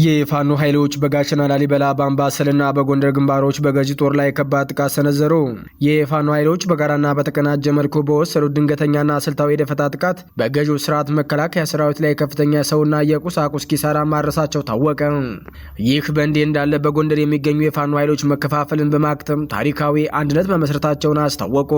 የፋኖ ኃይሎች በጋሸና ላሊበላ በአምባሰልና በጎንደር ግንባሮች በገዢ ጦር ላይ ከባድ ጥቃት ሰነዘሩ። የፋኖ ኃይሎች በጋራና በተቀናጀ መልኩ በወሰዱት ድንገተኛና ስልታዊ የደፈጣ ጥቃት በገዢው ስርዓት መከላከያ ሰራዊት ላይ ከፍተኛ ሰውና የቁሳቁስ ኪሳራ ማድረሳቸው ታወቀ። ይህ በእንዲህ እንዳለ በጎንደር የሚገኙ የፋኖ ኃይሎች መከፋፈልን በማክተም ታሪካዊ አንድነት መመስረታቸውን አስታወቁ።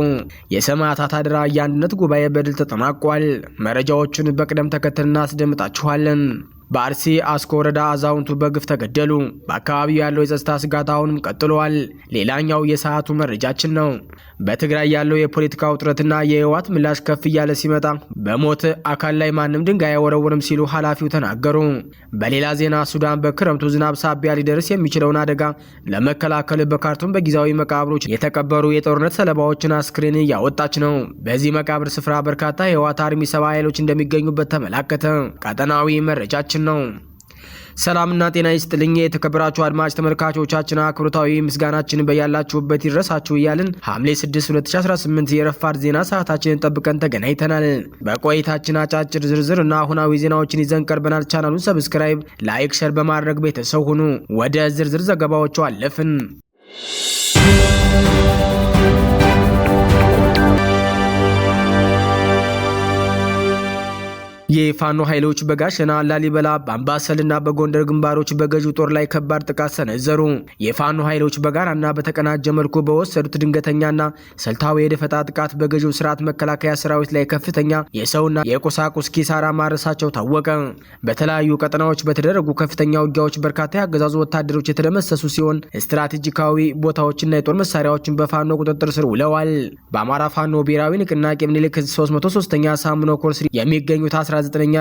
የሰማዕታት አደራ የአንድነት ጉባኤ በድል ተጠናቋል። መረጃዎቹን በቅደም ተከተል እናስደምጣችኋለን። በአርሲ አስኮ ወረዳ አዛውንቱ በግፍ ተገደሉ። በአካባቢው ያለው የጸጥታ ስጋት አሁንም ቀጥሏል። ሌላኛው የሰዓቱ መረጃችን ነው። በትግራይ ያለው የፖለቲካ ውጥረትና የህወሓት ምላሽ ከፍ እያለ ሲመጣ በሞት አካል ላይ ማንም ድንጋይ አይወረውርም ሲሉ ኃላፊው ተናገሩ። በሌላ ዜና ሱዳን በክረምቱ ዝናብ ሳቢያ ሊደርስ የሚችለውን አደጋ ለመከላከል በካርቱም በጊዜያዊ መቃብሮች የተቀበሩ የጦርነት ሰለባዎችን አስክሬን እያወጣች ነው። በዚህ መቃብር ስፍራ በርካታ የህወሓት አርሚ ሰባ ኃይሎች እንደሚገኙበት ተመላከተ። ቀጠናዊ መረጃችን ነው። ሰላምና ጤና ይስጥልኝ የተከበራችሁ አድማጭ ተመልካቾቻችን፣ አክብሮታዊ ምስጋናችን በያላችሁበት ይድረሳችሁ እያልን ሐምሌ 6 2018 የረፋድ ዜና ሰዓታችንን ጠብቀን ተገናኝተናል። በቆይታችን አጫጭር ዝርዝር እና አሁናዊ ዜናዎችን ይዘን ቀርበናል። ቻናሉን ሰብስክራይብ፣ ላይክ፣ ሸር በማድረግ ቤተሰብ ሁኑ። ወደ ዝርዝር ዘገባዎቹ አለፍን። የፋኖ ኃይሎች በጋሸና ላሊበላ በአምባሰልና በጎንደር ግንባሮች በገዢው ጦር ላይ ከባድ ጥቃት ሰነዘሩ። የፋኖ ኃይሎች በጋራና በተቀናጀ መልኩ በወሰዱት ድንገተኛና ስልታዊ የደፈጣ ጥቃት በገዢው ስርዓት መከላከያ ሰራዊት ላይ ከፍተኛ የሰውና የቁሳቁስ ኪሳራ ማድረሳቸው ታወቀ። በተለያዩ ቀጠናዎች በተደረጉ ከፍተኛ ውጊያዎች በርካታ የአገዛዙ ወታደሮች የተደመሰሱ ሲሆን ስትራቴጂካዊ ቦታዎችና የጦር መሳሪያዎችን በፋኖ ቁጥጥር ስር ውለዋል። በአማራ ፋኖ ብሔራዊ ንቅናቄ ምኒልክ 303ኛ ሳምኖ ኮርስ የሚገኙት 19ኛ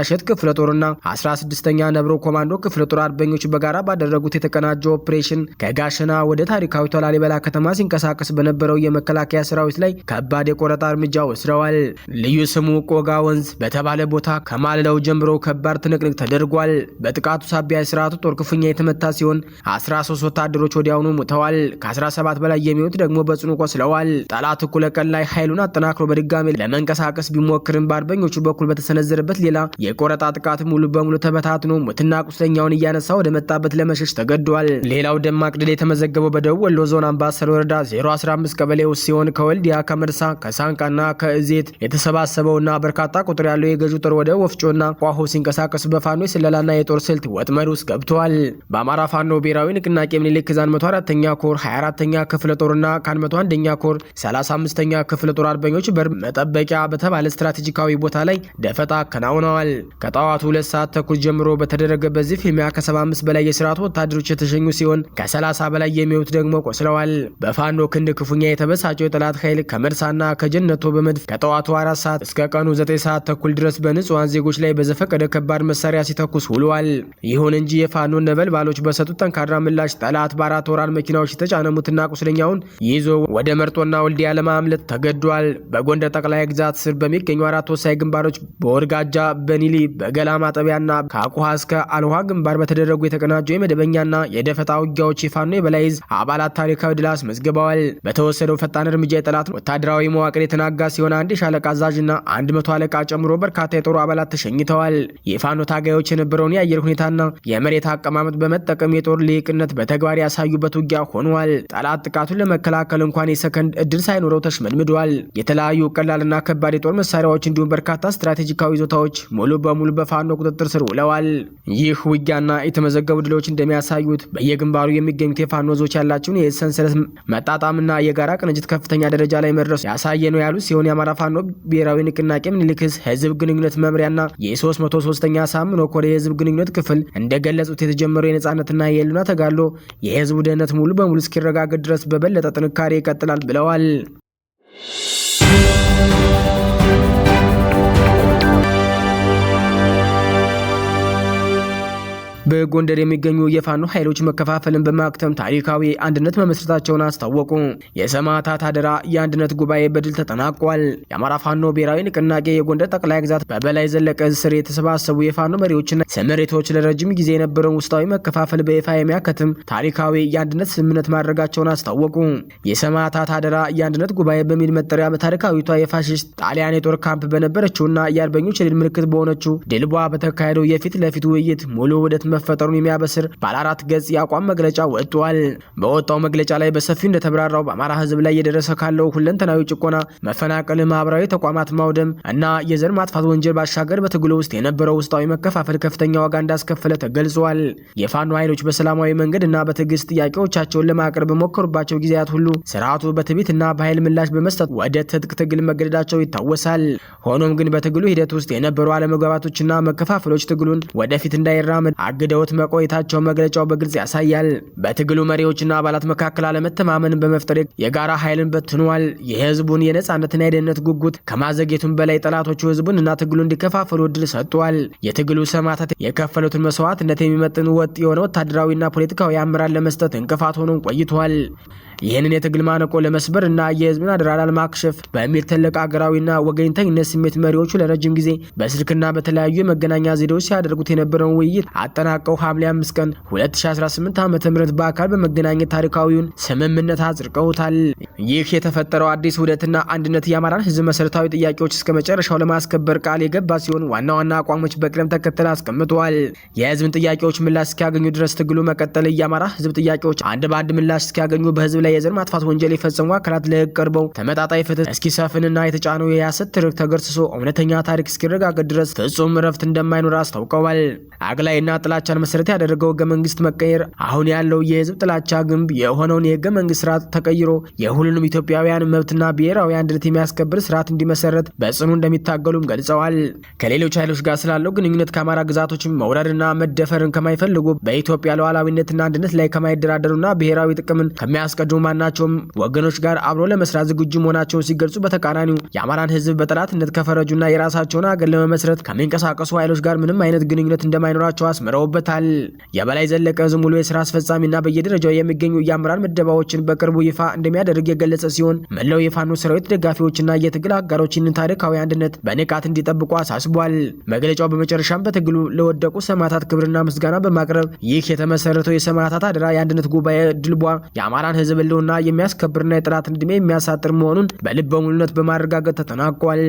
ሸት ክፍለ ጦርና 16ኛ ነብሮ ኮማንዶ ክፍለ ጦር አርበኞች በጋራ ባደረጉት የተቀናጀ ኦፕሬሽን ከጋሸና ወደ ታሪካዊቷ ላሊበላ ከተማ ሲንቀሳቀስ በነበረው የመከላከያ ሰራዊት ላይ ከባድ የቆረጣ እርምጃ ወስደዋል። ልዩ ስሙ ቆጋ ወንዝ በተባለ ቦታ ከማለዳው ጀምሮ ከባድ ትንቅንቅ ተደርጓል። በጥቃቱ ሳቢያ የስርዓቱ ጦር ክፉኛ የተመታ ሲሆን 13 ወታደሮች ወዲያውኑ ሞተዋል። ከ17 በላይ የሚሆኑት ደግሞ በጽኑ ቆስለዋል። ጠላት እኩለ ቀን ላይ ኃይሉን አጠናክሮ በድጋሚ ለመንቀሳቀስ ቢሞክርም በአርበኞቹ በኩል በተሰነዘረበት ሌላ የቆረጣ ጥቃት ሙሉ በሙሉ ተበታትኖ ሙትና ቁስለኛውን እያነሳ ወደ መጣበት ለመሸሽ ተገዷል። ሌላው ደማቅ ድል የተመዘገበው በደቡብ ወሎ ዞን አምባሰል ወረዳ 015 ቀበሌ ውስጥ ሲሆን ከወልዲያ ከመርሳ ከሳንቃና ከእዜት የተሰባሰበውና በርካታ ቁጥር ያለው የገዢው ጦር ወደ ወፍጮና ቋሆ ሲንቀሳቀስ በፋኖ የስለላና የጦር ስልት ወጥመድ ውስጥ ገብተዋል። በአማራ ፋኖ ብሔራዊ ንቅናቄ ምኒልክ 104ኛ ኮር 24ኛ ክፍለ ጦርና ከ101ኛ ኮር 35ኛ ክፍለ ጦር አርበኞች በር መጠበቂያ በተባለ ስትራቴጂካዊ ቦታ ላይ ደፈጣ ሆነዋል። ከጠዋቱ 2 ሰዓት ተኩል ጀምሮ በተደረገ በዚህ ፊልሚያ ከ75 በላይ የስርዓቱ ወታደሮች የተሸኙ ሲሆን ከ30 በላይ የሚሆኑት ደግሞ ቆስለዋል። በፋኖ ክንድ ክፉኛ የተበሳጨው የጠላት ኃይል ከመርሳና ከጀነቶ በመድፍ ከጠዋቱ 4 ሰዓት እስከ ቀኑ 9 ሰዓት ተኩል ድረስ በንጹሃን ዜጎች ላይ በዘፈቀደ ከባድ መሳሪያ ሲተኩስ ውሏል። ይሁን እንጂ የፋኖ ነበልባሎች በሰጡት ጠንካራ ምላሽ ጠላት በ4 ወራል መኪናዎች የተጫነ ሙትና ቁስለኛውን ይዞ ወደ መርጦና ወልዲያ ለማምለጥ ተገዷል። በጎንደር ጠቅላይ ግዛት ስር በሚገኙ 4 ወሳኝ ግንባሮች በወርጋጃ በኒሊ በገላ ማጠቢያና ከአቁሃ እስከ አልዋ ግንባር በተደረጉ የተቀናጁ የመደበኛና የደፈጣ ውጊያዎች የፋኖ የበላይ ዕዝ አባላት ታሪካዊ ድል አስመዝግበዋል። በተወሰደው ፈጣን እርምጃ የጠላት ወታደራዊ መዋቅር የተናጋ ሲሆን 1 የሻለቃ አዛዥና 100 አለቃ ጨምሮ በርካታ የጦሩ አባላት ተሸኝተዋል። የፋኖ ታጋዮች የነበረውን የአየር ሁኔታና የመሬት አቀማመጥ በመጠቀም የጦር ልሂቅነት በተግባር ያሳዩበት ውጊያ ሆኗል። ጠላት ጥቃቱን ለመከላከል እንኳን የሰከንድ እድል ሳይኖረው ተሽመድምዷል። የተለያዩ ቀላልና ከባድ የጦር መሳሪያዎች እንዲሁም በርካታ ስትራቴጂካዊ ይዞታዎች ሙሉ በሙሉ በፋኖ ቁጥጥር ስር ውለዋል። ይህ ውጊያና የተመዘገቡ ድሎች እንደሚያሳዩት በየግንባሩ የሚገኙት የፋኖ ዞች ያላቸውን የሰንሰለት መጣጣምና የጋራ ቅንጅት ከፍተኛ ደረጃ ላይ መድረሱ ያሳየ ነው ያሉት ሲሆን የአማራ ፋኖ ብሔራዊ ንቅናቄ ምኒልክ ህዝብ ግንኙነት መምሪያና የ303ኛ ሳምኖ ኮር የህዝብ ግንኙነት ክፍል እንደገለጹት የተጀመረው የነጻነትና የህልውና ተጋድሎ የህዝቡ ደህንነት ሙሉ በሙሉ እስኪረጋገጥ ድረስ በበለጠ ጥንካሬ ይቀጥላል ብለዋል። በጎንደር የሚገኙ የፋኖ ኃይሎች መከፋፈልን በማክተም ታሪካዊ አንድነት መመስረታቸውን አስታወቁ። የሰማዕታት አደራ የአንድነት ጉባኤ በድል ተጠናቋል። የአማራ ፋኖ ብሔራዊ ንቅናቄ የጎንደር ጠቅላይ ግዛት በበላይ ዘለቀ ስር የተሰባሰቡ የፋኖ መሪዎችና ስምሪቶች ለረጅም ጊዜ የነበረውን ውስጣዊ መከፋፈል በይፋ የሚያከትም ታሪካዊ የአንድነት ስምምነት ማድረጋቸውን አስታወቁ። የሰማዕታት አደራ የአንድነት ጉባኤ በሚል መጠሪያ በታሪካዊቷ የፋሽስት ጣሊያን የጦር ካምፕ በነበረችውና የአርበኞች የድል ምልክት በሆነችው ድልቧ በተካሄደው የፊት ለፊት ውይይት ሙሉ ውህደት መፈጠሩን የሚያበስር ባለ 4 ገጽ የአቋም መግለጫ ወጥቷል። በወጣው መግለጫ ላይ በሰፊው እንደተብራራው በአማራ ህዝብ ላይ የደረሰ ካለው ሁለንተናዊ ጭቆና፣ መፈናቀል፣ ማህበራዊ ተቋማት ማውደም እና የዘር ማጥፋት ወንጀል ባሻገር በትግሉ ውስጥ የነበረው ውስጣዊ መከፋፈል ከፍተኛ ዋጋ እንዳስከፈለ ተገልጿል። የፋኖ ኃይሎች በሰላማዊ መንገድ እና በትዕግስት ጥያቄዎቻቸውን ለማቅረብ በሞከሩባቸው ጊዜያት ሁሉ ስርዓቱ በትዕቢትና በኃይል ምላሽ በመስጠት ወደ ትጥቅ ትግል መገደዳቸው ይታወሳል። ሆኖም ግን በትግሉ ሂደት ውስጥ የነበሩ አለመግባባቶችና መከፋፈሎች ትግሉን ወደፊት እንዳይራመድ አግደውት መቆየታቸው መግለጫው በግልጽ ያሳያል። በትግሉ መሪዎችና አባላት መካከል አለመተማመንን በመፍጠር የጋራ ኃይልን በትኗል። የህዝቡን የነጻነትና የደህንነት ጉጉት ከማዘግየቱም በላይ ጠላቶቹ ህዝቡንና ትግሉ እንዲከፋፈሉ እድል ሰጥቷል። የትግሉ ሰማዕታት የከፈሉትን መስዋዕትነት የሚመጥን ወጥ የሆነ ወታደራዊና ፖለቲካዊ አመራር ለመስጠት እንቅፋት ሆኖ ቆይቷል። ይህንን የትግል ማነቆ ለመስበር እና የህዝብን አደራ ላለማክሸፍ በሚል ትልቅ አገራዊና ወገኝተኝነት ስሜት መሪዎቹ ለረጅም ጊዜ በስልክና በተለያዩ የመገናኛ ዘዴዎች ሲያደርጉት የነበረውን ውይይት አጠናቀው ሐምሌ 5 ቀን 2018 ዓ.ም በአካል በመገናኘት ታሪካዊውን ስምምነት አጽድቀውታል። ይህ የተፈጠረው አዲስ ውህደትና አንድነት የአማራን ህዝብ መሰረታዊ ጥያቄዎች እስከ መጨረሻው ለማስከበር ቃል የገባ ሲሆን ዋና ዋና አቋሞች በቅደም ተከተል አስቀምጠዋል። የህዝብን ጥያቄዎች ምላሽ እስኪያገኙ ድረስ ትግሉ መቀጠል፣ የአማራ ህዝብ ጥያቄዎች አንድ በአንድ ምላሽ እስኪያገኙ በህዝብ የዘር ማጥፋት ወንጀል የፈጸሙ አካላት ለህግ ቀርበው ተመጣጣኝ ፍትህ እስኪሰፍንና የተጫነው የሐሰት ትርክ ተገርስሶ እውነተኛ ታሪክ እስኪረጋገጥ ድረስ ፍጹም እረፍት እንደማይኖር አስታውቀዋል። አግላይና ጥላቻን መሰረት ያደረገው ህገ መንግስት መቀየር አሁን ያለው የህዝብ ጥላቻ ግንብ የሆነውን የህገ መንግስት ስርዓት ተቀይሮ የሁሉንም ኢትዮጵያውያን መብትና ብሔራዊ አንድነት የሚያስከብር ስርዓት እንዲመሰረት በጽኑ እንደሚታገሉም ገልጸዋል። ከሌሎች ኃይሎች ጋር ስላለው ግንኙነት ከአማራ ግዛቶች መውረርና መደፈርን ከማይፈልጉ በኢትዮጵያ ሉዓላዊነትና አንድነት ላይ ከማይደራደሩና ብሔራዊ ጥቅምን ከሚያስቀድሙ ማናቸውም ወገኖች ጋር አብሮ ለመስራት ዝግጁ መሆናቸውን ሲገልጹ፣ በተቃራኒው የአማራን ህዝብ በጠላትነት ከፈረጁና የራሳቸውን አገር ለመመስረት ከሚንቀሳቀሱ ኃይሎች ጋር ምንም አይነት ግንኙነት እንደማይኖራቸው አስምረውበታል። የበላይ ዘለቀ ህዝብ ሙሉ የስራ አስፈጻሚና በየደረጃው የሚገኙ የአመራር ምደባዎችን በቅርቡ ይፋ እንደሚያደርግ የገለጸ ሲሆን መላው የፋኖ ሰራዊት ደጋፊዎችና የትግል አጋሮችን ታሪካዊ አንድነት በንቃት እንዲጠብቁ አሳስቧል። መግለጫው በመጨረሻም በትግሉ ለወደቁ ሰማዕታት ክብርና ምስጋና በማቅረብ ይህ የተመሰረተው የሰማዕታት አደራ የአንድነት ጉባኤ ድልቧ የአማራን ህዝብ ህልውና የሚያስከብርና የጠላትን ዕድሜ የሚያሳጥር መሆኑን በልበ ሙሉነት በማረጋገጥ ተጠናቋል።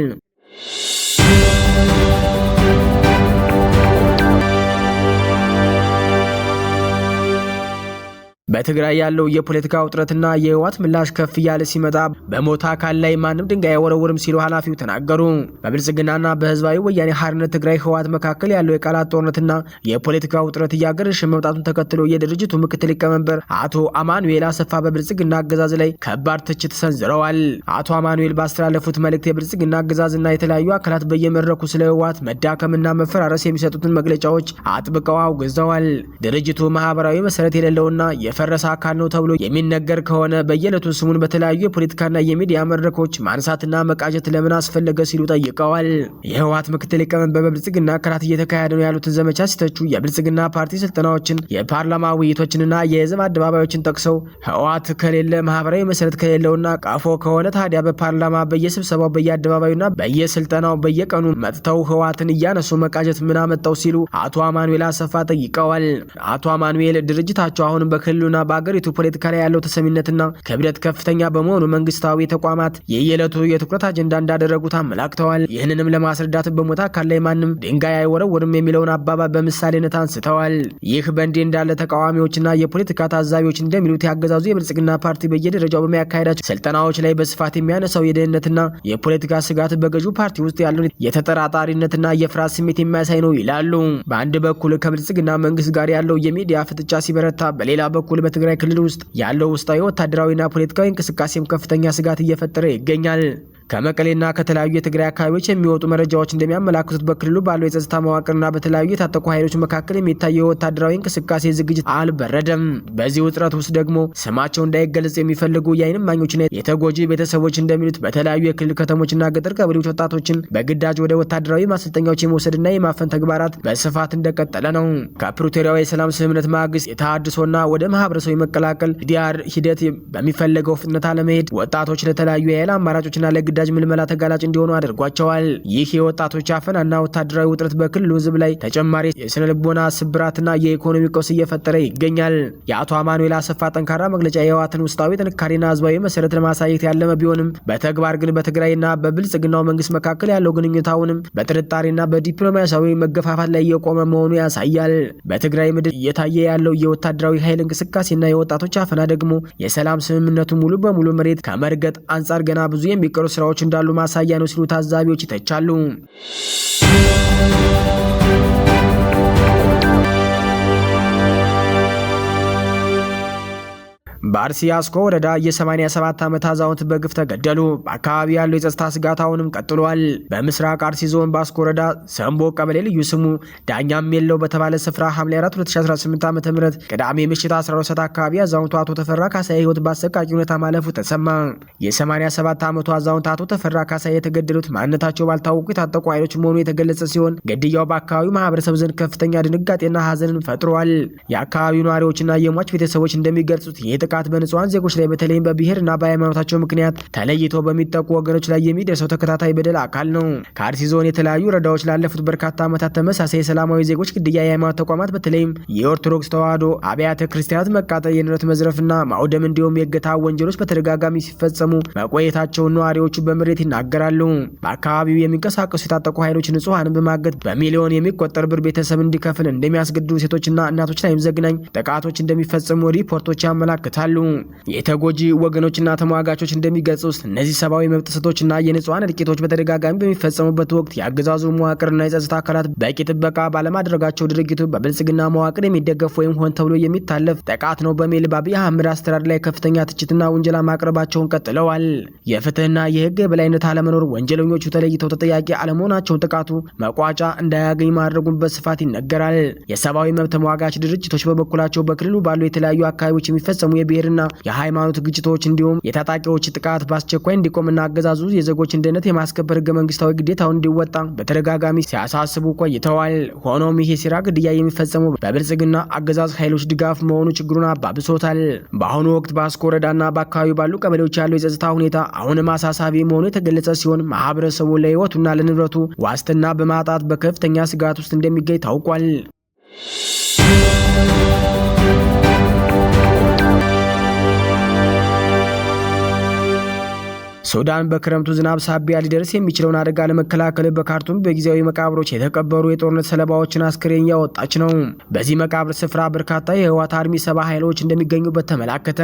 በትግራይ ያለው የፖለቲካ ውጥረትና የህወሓት ምላሽ ከፍ እያለ ሲመጣ በሞት አካል ላይ ማንም ድንጋይ አይወረውርም ሲሉ ኃላፊው ተናገሩ። በብልጽግናና በህዝባዊ ወያኔ ሓርነት ትግራይ ህወሓት መካከል ያለው የቃላት ጦርነትና የፖለቲካ ውጥረት እያገረሸ መምጣቱን ተከትሎ የድርጅቱ ምክትል ሊቀመንበር አቶ አማኑኤል አሰፋ በብልጽግና አገዛዝ ላይ ከባድ ትችት ሰንዝረዋል። አቶ አማኑኤል ባስተላለፉት መልእክት የብልጽግና አገዛዝና የተለያዩ አካላት በየመድረኩ ስለ ህወሓት መዳከምና መፈራረስ የሚሰጡትን መግለጫዎች አጥብቀው አውግዘዋል። ድርጅቱ ማህበራዊ መሰረት የሌለውና ፈረሳ አካል ነው ተብሎ የሚነገር ከሆነ በየዕለቱ ስሙን በተለያዩ የፖለቲካና የሚዲያ መድረኮች ማንሳትና መቃጀት ለምን አስፈለገ ሲሉ ጠይቀዋል። የህወሓት ምክትል ሊቀመንበር በብልጽግና አካላት እየተካሄደ ነው ያሉትን ዘመቻ ሲተቹ የብልጽግና ፓርቲ ስልጠናዎችን፣ የፓርላማ ውይይቶችንና የህዝብ አደባባዮችን ጠቅሰው ህወሓት ከሌለ ማህበራዊ መሰረት ከሌለውና ቃፎ ከሆነ ታዲያ በፓርላማ በየስብሰባው በየአደባባዩና በየስልጠናው በየቀኑ መጥተው ህወሓትን እያነሱ መቃጀት ምን አመጣው ሲሉ አቶ አማኑኤል አሰፋ ጠይቀዋል። አቶ አማኑኤል ድርጅታቸው አሁንም በክልሉ ና በአገሪቱ ፖለቲካ ላይ ያለው ተሰሚነትና ክብደት ከፍተኛ በመሆኑ መንግስታዊ ተቋማት የየዕለቱ የትኩረት አጀንዳ እንዳደረጉት አመላክተዋል። ይህንንም ለማስረዳት በሞት አካል ላይ ማንም ድንጋይ አይወረውርም የሚለውን አባባል በምሳሌነት አንስተዋል። ይህ በእንዲህ እንዳለ ተቃዋሚዎችና የፖለቲካ ታዛቢዎች እንደሚሉት ያገዛዙ የብልጽግና ፓርቲ በየደረጃው በሚያካሄዳቸው ስልጠናዎች ላይ በስፋት የሚያነሳው የደህንነትና የፖለቲካ ስጋት በገዢው ፓርቲ ውስጥ ያለውን የተጠራጣሪነትና የፍርሃት ስሜት የሚያሳይ ነው ይላሉ። በአንድ በኩል ከብልጽግና መንግስት ጋር ያለው የሚዲያ ፍጥጫ ሲበረታ፣ በሌላ በኩል በትግራይ ክልል ውስጥ ያለው ውስጣዊ ወታደራዊና ፖለቲካዊ እንቅስቃሴም ከፍተኛ ስጋት እየፈጠረ ይገኛል። ከመቀሌና ከተለያዩ የትግራይ አካባቢዎች የሚወጡ መረጃዎች እንደሚያመላክቱት በክልሉ ባለው የጸጥታ መዋቅርና በተለያዩ የታጠቁ ኃይሎች መካከል የሚታየው ወታደራዊ እንቅስቃሴ ዝግጅት አልበረደም። በዚህ ውጥረት ውስጥ ደግሞ ስማቸው እንዳይገለጽ የሚፈልጉ የዓይን እማኞችና የተጎጂ ቤተሰቦች እንደሚሉት በተለያዩ የክልል ከተሞችና ገጠር ቀበሌዎች ወጣቶችን በግዳጅ ወደ ወታደራዊ ማሰልጠኛዎች የመውሰድና የማፈን ተግባራት በስፋት እንደቀጠለ ነው። ከፕሪቶሪያው የሰላም ስምምነት ማግስት የተሃድሶና ወደ ማህበረሰቡ የመቀላቀል ዲያር ሂደት በሚፈለገው ፍጥነት አለመሄድ ወጣቶች ለተለያዩ የኃይል አማራጮችና ለግዳ ለግዳጅ ምልመላ ተጋላጭ እንዲሆኑ አድርጓቸዋል። ይህ የወጣቶች አፈናና ወታደራዊ ውጥረት በክልሉ ህዝብ ላይ ተጨማሪ የስነ ልቦና ስብራትና የኢኮኖሚ ቀውስ እየፈጠረ ይገኛል። የአቶ አማኑኤል አሰፋ ጠንካራ መግለጫ የህወሓትን ውስጣዊ ጥንካሬና ህዝባዊ መሰረት ለማሳየት ያለመ ቢሆንም በተግባር ግን በትግራይና በብልጽግናው መንግስት መካከል ያለው ግንኙነት አሁንም በጥርጣሬና በዲፕሎማሲያዊ መገፋፋት ላይ የቆመ መሆኑ ያሳያል። በትግራይ ምድር እየታየ ያለው የወታደራዊ ኃይል እንቅስቃሴና የወጣቶች አፈና ደግሞ የሰላም ስምምነቱ ሙሉ በሙሉ መሬት ከመርገጥ አንጻር ገና ብዙ የሚቀሩ ስራዎች እንዳሉ ማሳያ ነው ሲሉ ታዛቢዎች ይተቻሉ። በአርሲ አስኮ ወረዳ የ87 ዓመት አዛውንት በግፍ ተገደሉ። በአካባቢ ያለው የጸጥታ ስጋት አሁንም ቀጥሏል። በምስራቅ አርሲ ዞን በአስኮ ወረዳ ሰምቦ ቀበሌ ልዩ ስሙ ዳኛም የለው በተባለ ስፍራ ሐምሌ 4 2018 ዓ.ም ቅዳሜ ምሽት 12 ሰዓት አካባቢ አዛውንቱ አቶ ተፈራ ካሳዬ ህይወት በአሰቃቂ ሁኔታ ማለፉ ተሰማ። የ87 ዓመቱ አዛውንት አቶ ተፈራ ካሳዬ የተገደሉት ማንነታቸው ባልታወቁ የታጠቁ ኃይሎች መሆኑ የተገለጸ ሲሆን ግድያው በአካባቢው ማህበረሰብ ዘንድ ከፍተኛ ድንጋጤና ሀዘንን ፈጥሯል። የአካባቢው ነዋሪዎችና የሟች ቤተሰቦች እንደሚገልጹት ጥቃት በንጹሃን ዜጎች ላይ በተለይም በብሔርና በሃይማኖታቸው ምክንያት ተለይተው በሚጠቁ ወገኖች ላይ የሚደርሰው ተከታታይ በደል አካል ነው። ከአርሲ ዞን የተለያዩ ወረዳዎች ላለፉት በርካታ ዓመታት ተመሳሳይ የሰላማዊ ዜጎች ግድያ፣ የሃይማኖት ተቋማት በተለይም የኦርቶዶክስ ተዋሕዶ አብያተ ክርስቲያናት መቃጠል፣ የንብረት መዝረፍና ማውደም እንዲሁም የእገታ ወንጀሎች በተደጋጋሚ ሲፈጸሙ መቆየታቸውን ነዋሪዎቹ በምሬት ይናገራሉ። በአካባቢው የሚንቀሳቀሱ የታጠቁ ኃይሎች ንጹሃንን በማገት በሚሊዮን የሚቆጠር ብር ቤተሰብ እንዲከፍል እንደሚያስገድዱ፣ ሴቶችና እናቶች ላይም ዘግናኝ ጥቃቶች እንደሚፈጸሙ ሪፖርቶች ያመላክታሉ። የተጎጂ ወገኖችና ተሟጋቾች እንደሚገልጹት እነዚህ ሰብአዊ መብት ጥሰቶችና የንጹሃን እልቂቶች በተደጋጋሚ በሚፈጸሙበት ወቅት የአገዛዙ መዋቅርና የጸጥታ አካላት በቂ ጥበቃ ባለማድረጋቸው ድርጊቱ በብልጽግና መዋቅር የሚደገፍ ወይም ሆን ተብሎ የሚታለፍ ጥቃት ነው በሚል በአብይ አህመድ አስተዳደር ላይ ከፍተኛ ትችትና ውንጀላ ማቅረባቸውን ቀጥለዋል። የፍትህና የህግ የበላይነት አለመኖር፣ ወንጀለኞቹ ተለይተው ተጠያቂ አለመሆናቸውን ጥቃቱ መቋጫ እንዳያገኝ ማድረጉን በስፋት ይነገራል። የሰብአዊ መብት ተሟጋች ድርጅቶች በበኩላቸው በክልሉ ባሉ የተለያዩ አካባቢዎች የሚፈጸሙ የብሔርና የሃይማኖት ግጭቶች እንዲሁም የታጣቂዎች ጥቃት በአስቸኳይ እንዲቆምና አገዛዙ የዜጎችን ደህንነት የማስከበር ህገ መንግስታዊ ግዴታውን እንዲወጣ በተደጋጋሚ ሲያሳስቡ ቆይተዋል። ሆኖም ይሄ ሲራ ግድያ የሚፈጸመው በብልጽግና አገዛዝ ኃይሎች ድጋፍ መሆኑ ችግሩን አባብሶታል። በአሁኑ ወቅት በአስኮ ወረዳና በአካባቢው ባሉ ቀበሌዎች ያለው የጸጥታ ሁኔታ አሁንም አሳሳቢ መሆኑ የተገለጸ ሲሆን ማህበረሰቡ ለህይወቱና ለንብረቱ ዋስትና በማጣት በከፍተኛ ስጋት ውስጥ እንደሚገኝ ታውቋል። ሱዳን በክረምቱ ዝናብ ሳቢያ ሊደርስ የሚችለውን አደጋ ለመከላከል በካርቱም በጊዜያዊ መቃብሮች የተቀበሩ የጦርነት ሰለባዎችን አስክሬን ያወጣች ነው። በዚህ መቃብር ስፍራ በርካታ የህወሓት አርሚ 70 ኃይሎች እንደሚገኙበት ተመላከተ።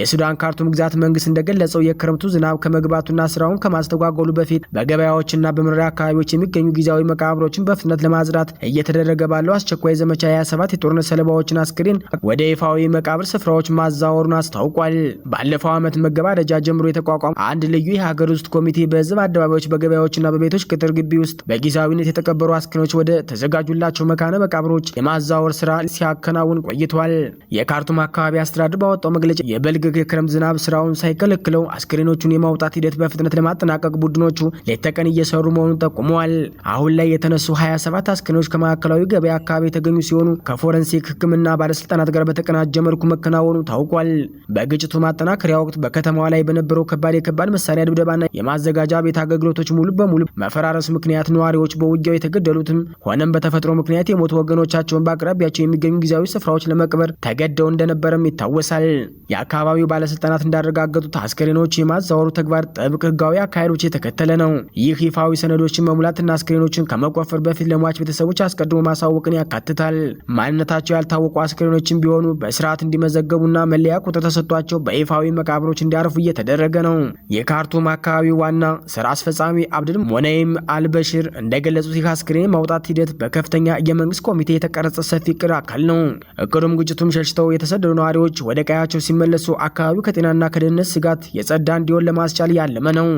የሱዳን ካርቱም ግዛት መንግስት እንደገለጸው የክረምቱ ዝናብ ከመግባቱና ስራውን ከማስተጓጎሉ በፊት በገበያዎችና በመኖሪያ አካባቢዎች የሚገኙ ጊዜያዊ መቃብሮችን በፍጥነት ለማጽዳት እየተደረገ ባለው አስቸኳይ ዘመቻ 27 የጦርነት ሰለባዎችን አስክሬን ወደ ይፋዊ መቃብር ስፍራዎች ማዛወሩን አስታውቋል። ባለፈው ዓመት መገባደጃ ጀምሮ የተቋቋመ አንድ ልዩ የሀገር ውስጥ ኮሚቴ በህዝብ አደባባዮች፣ በገበያዎችና በቤቶች ቅጥር ግቢ ውስጥ በጊዜያዊነት የተቀበሩ አስክሬኖች ወደ ተዘጋጁላቸው መካነ መቃብሮች የማዛወር ስራ ሲያከናውን ቆይቷል። የካርቱም አካባቢ አስተዳደር ባወጣው መግለጫ የበልግ የክረምት ዝናብ ስራውን ሳይከለክለው አስክሬኖቹን የማውጣት ሂደት በፍጥነት ለማጠናቀቅ ቡድኖቹ ሌት ተቀን እየሰሩ መሆኑን ጠቁመዋል። አሁን ላይ የተነሱ 27 አስክሬኖች ከማዕከላዊ ገበያ አካባቢ የተገኙ ሲሆኑ ከፎረንሲክ ሕክምና ባለስልጣናት ጋር በተቀናጀ መልኩ መከናወኑ ታውቋል። በግጭቱ ማጠናከሪያ ወቅት በከተማዋ ላይ በነበረው ከባድ መሳሪያ ድብደባና የማዘጋጃ ቤት አገልግሎቶች ሙሉ በሙሉ መፈራረስ ምክንያት ነዋሪዎች በውጊያው የተገደሉትም ሆነም በተፈጥሮ ምክንያት የሞቱ ወገኖቻቸውን በአቅራቢያቸው የሚገኙ ጊዜያዊ ስፍራዎች ለመቅበር ተገደው እንደነበረም ይታወሳል። የአካባቢው ባለስልጣናት እንዳረጋገጡት አስክሬኖች የማዛወሩ ተግባር ጥብቅ ህጋዊ አካሄዶች የተከተለ ነው። ይህ ይፋዊ ሰነዶችን መሙላትና አስክሬኖችን ከመቆፈር በፊት ለሟች ቤተሰቦች አስቀድሞ ማሳወቅን ያካትታል። ማንነታቸው ያልታወቁ አስክሬኖችን ቢሆኑ በስርዓት እንዲመዘገቡና መለያ ቁጥር ተሰጥቷቸው በይፋዊ መቃብሮች እንዲያርፉ እየተደረገ ነው። የካርቱም አካባቢ ዋና ስራ አስፈጻሚ አብድል ሞነይም አልበሽር እንደገለጹት ይህ አስክሬን ማውጣት ሂደት በከፍተኛ የመንግስት ኮሚቴ የተቀረጸ ሰፊ እቅድ አካል ነው። እቅዱም ግጭቱም ሸሽተው የተሰደዱ ነዋሪዎች ወደ ቀያቸው ሲመለሱ አካባቢው ከጤናና ከደህንነት ስጋት የጸዳ እንዲሆን ለማስቻል ያለመ ነው።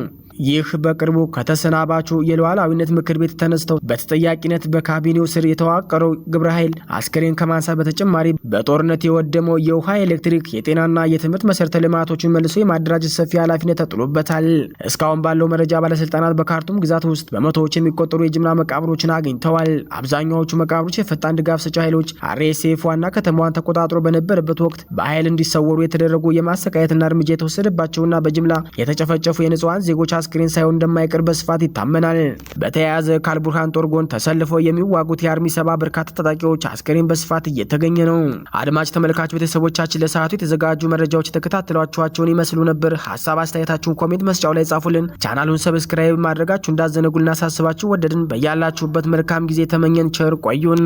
ይህ በቅርቡ ከተሰናባቹ የሉዓላዊነት ምክር ቤት ተነስተው በተጠያቂነት በካቢኔው ስር የተዋቀረው ግብረ ኃይል አስክሬን ከማንሳት በተጨማሪ በጦርነት የወደመው የውሃ፣ ኤሌክትሪክ፣ የጤናና የትምህርት መሰረተ ልማቶችን መልሶ የማደራጀት ሰፊ ኃላፊነት ተጥሎበታል። እስካሁን ባለው መረጃ ባለስልጣናት በካርቱም ግዛት ውስጥ በመቶዎች የሚቆጠሩ የጅምላ መቃብሮችን አግኝተዋል። አብዛኛዎቹ መቃብሮች የፈጣን ድጋፍ ሰጪ ኃይሎች RSF ዋና ከተማዋን ተቆጣጥሮ በነበረበት ወቅት በኃይል እንዲሰወሩ የተደረጉ የማሰቃየትና እርምጃ የተወሰደባቸውና በጅምላ የተጨፈጨፉ የንጹሃን ዜጎች አስክሬን ሳይሆን እንደማይቀር በስፋት ይታመናል። በተያያዘ ከአልቡርሃን ጦር ጎን ተሰልፈው የሚዋጉት የአርሚ 70 በርካታ ታጣቂዎች አስክሬን በስፋት እየተገኘ ነው። አድማጭ ተመልካች ቤተሰቦቻችን ለሰዓቱ የተዘጋጁ መረጃዎች የተከታተሏቸውን ይመስሉ ነበር። ሀሳብ አስተያየታችሁን ኮሜንት መስጫው ላይ ጻፉልን። ቻናሉን ሰብስክራይብ ማድረጋችሁ እንዳዘነጉ ልናሳስባችሁ ወደድን። በያላችሁበት መልካም ጊዜ ተመኘን። ቸር ቆዩን።